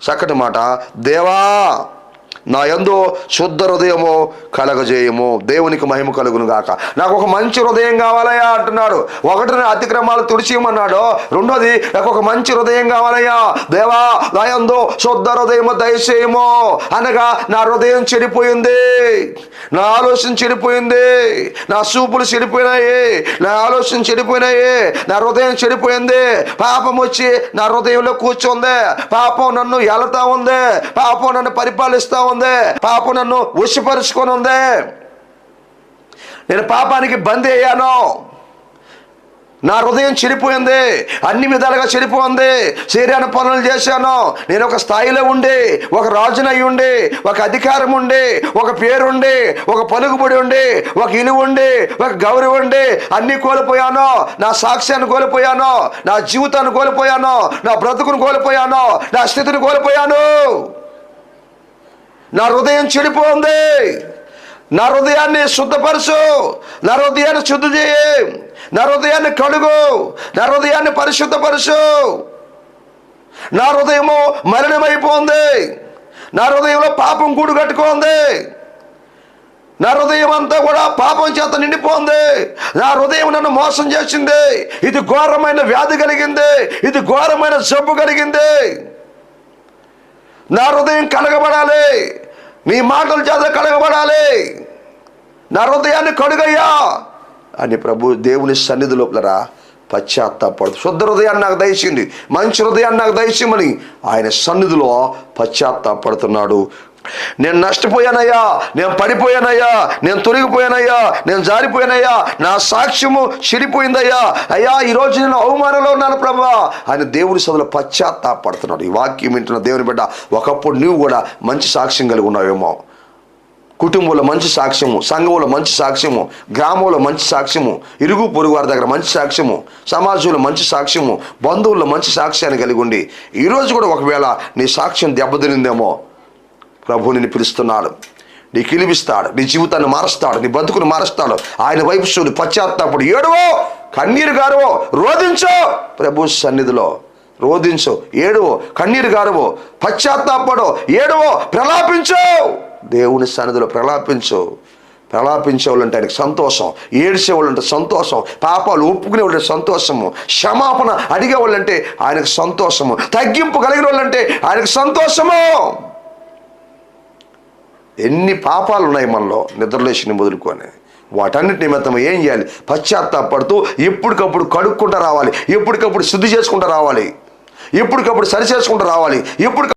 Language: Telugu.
చక్కటి మాట. దేవా నా యందు శుద్ధ హృదయము కలగజేయము, దేవునికి మహిమ కలుగును గాక. నాకు ఒక మంచి హృదయం కావాలయ్యా అంటున్నాడు. ఒకటి అతిక్రమాలు తుడిచేయమన్నాడు. రెండోది నాకు ఒక మంచి హృదయం కావాలయ్యా. దేవా నా యందు శుద్ధ హృదయము దయచేయము అనగా నా హృదయం చెడిపోయింది, నా ఆలోచన చెడిపోయింది, నా చూపులు చెడిపోయినాయి, నా ఆలోచన చెడిపోయినాయి, నా హృదయం చెడిపోయింది. పాపం వచ్చి నా హృదయంలో కూర్చుంది, పాపం నన్ను ఏలుతా ఉంది, పాపం నన్ను పరిపాలిస్తా ఉంది, పాపం నన్ను వశపరుచుకొని ఉంది, నేను పాపానికి బందీ అయ్యాను, నా హృదయం చెడిపోయింది, అన్ని విధాలుగా చెడిపోయింది, శరీరాన్ని పనులు చేశాను. నేను ఒక స్థాయిలో ఉండి, ఒక రాజునై ఉండి, ఒక అధికారం ఉండి, ఒక పేరుండి, ఒక పలుకుబడి ఉండి, ఒక ఇలువ ఉండి, ఒక గౌరవం ఉండి అన్ని కోల్పోయాను. నా సాక్ష్యాన్ని కోల్పోయాను, నా జీవితాన్ని కోల్పోయాను, నా బ్రతుకును కోల్పోయాను, నా స్థితిని కోల్పోయాను. నా హృదయం చెడిపోయింది. నా హృదయాన్ని శుద్ధపరచు, నా హృదయాన్ని శుద్ధి చేయి, నా హృదయాన్ని కడుగు, నా హృదయాన్ని పరిశుద్ధపరచు. నా హృదయము మలినమైపోయింది, నా హృదయంలో పాపం గూడు కట్టుకోంది, నా హృదయం అంతా కూడా పాపం చేత నిండిపోయింది, నా హృదయం నన్ను మోసం చేసింది, ఇది ఘోరమైన వ్యాధి కలిగింది, ఇది ఘోరమైన జబ్బు కలిగింది. నా హృదయం కడగబడాలి, నీ మాటల చేత కడగబడాలి, నా హృదయాన్ని కడుగయ్యా అని ప్రభు దేవుని సన్నిధి లోపలరా పశ్చాత్తాపడు. శుద్ధ హృదయాన్ని నాకు దయచింది, మంచి హృదయాన్ని నాకు దయచేయమని ఆయన సన్నిధిలో పశ్చాత్తాపడుతున్నాడు. నేను నష్టపోయానయ్యా, నేను పడిపోయానయ్యా, నేను తొలగిపోయానయ్యా, నేను జారిపోయానయ్యా, నా సాక్ష్యము చెడిపోయిందయ్యా, అయ్యా ఈరోజు నేను అవమానంలో ఉన్నాను ప్రభా ఆయన దేవుని సదులో పశ్చాత్తాపడుతున్నాడు. ఈ వాక్యం వింటున్న దేవుని బిడ్డ, ఒకప్పుడు నువ్వు కూడా మంచి సాక్ష్యం కలిగి ఉన్నావేమో, కుటుంబంలో మంచి సాక్ష్యము, సంఘంలో మంచి సాక్ష్యము, గ్రామంలో మంచి సాక్ష్యము, ఇరుగు పొరుగు వారి దగ్గర మంచి సాక్ష్యము, సమాజంలో మంచి సాక్ష్యము, బంధువుల్లో మంచి సాక్ష్యాన్ని కలిగి ఉండి ఈరోజు కూడా ఒకవేళ నీ సాక్ష్యం దెబ్బతినిందేమో, ప్రభు నిన్ను పిలుస్తున్నాడు, నీకు ఇలిపిస్తాడు, నీ జీవితాన్ని మారుస్తాడు, నీ బతుకుని మారుస్తాడు. ఆయన వైపు చూడు, పశ్చాత్తాపడు, ఏడువో, కన్నీరు గారువో, రోధించో, ప్రభు సన్నిధిలో రోధించో, ఏడువో, కన్నీరు గారువో, పశ్చాత్తాపడో, ఏడువో, ప్రలాపించో, దేవుని సన్నిధిలో ప్రలాపించు. ప్రలాపించేవాళ్ళంటే ఆయనకు సంతోషం, ఏడ్చేవాళ్ళంటే సంతోషం, పాపాలు ఒప్పుకునేవాళ్ళంటే సంతోషము, క్షమాపణ అడిగేవాళ్ళంటే ఆయనకు సంతోషము, తగ్గింపు కలిగిన వాళ్ళంటే ఆయనకు సంతోషము. ఎన్ని పాపాలు ఉన్నాయి మనలో నిద్రలేసిన మొదలుకొని, వాటన్నిటి నిమిత్తం ఏం చేయాలి? పశ్చాత్తాపడుతూ ఎప్పటికప్పుడు కడుక్కుంటూ రావాలి, ఎప్పటికప్పుడు శుద్ధి చేసుకుంటూ రావాలి, ఎప్పటికప్పుడు సరి చేసుకుంటూ రావాలి, ఎప్పుడు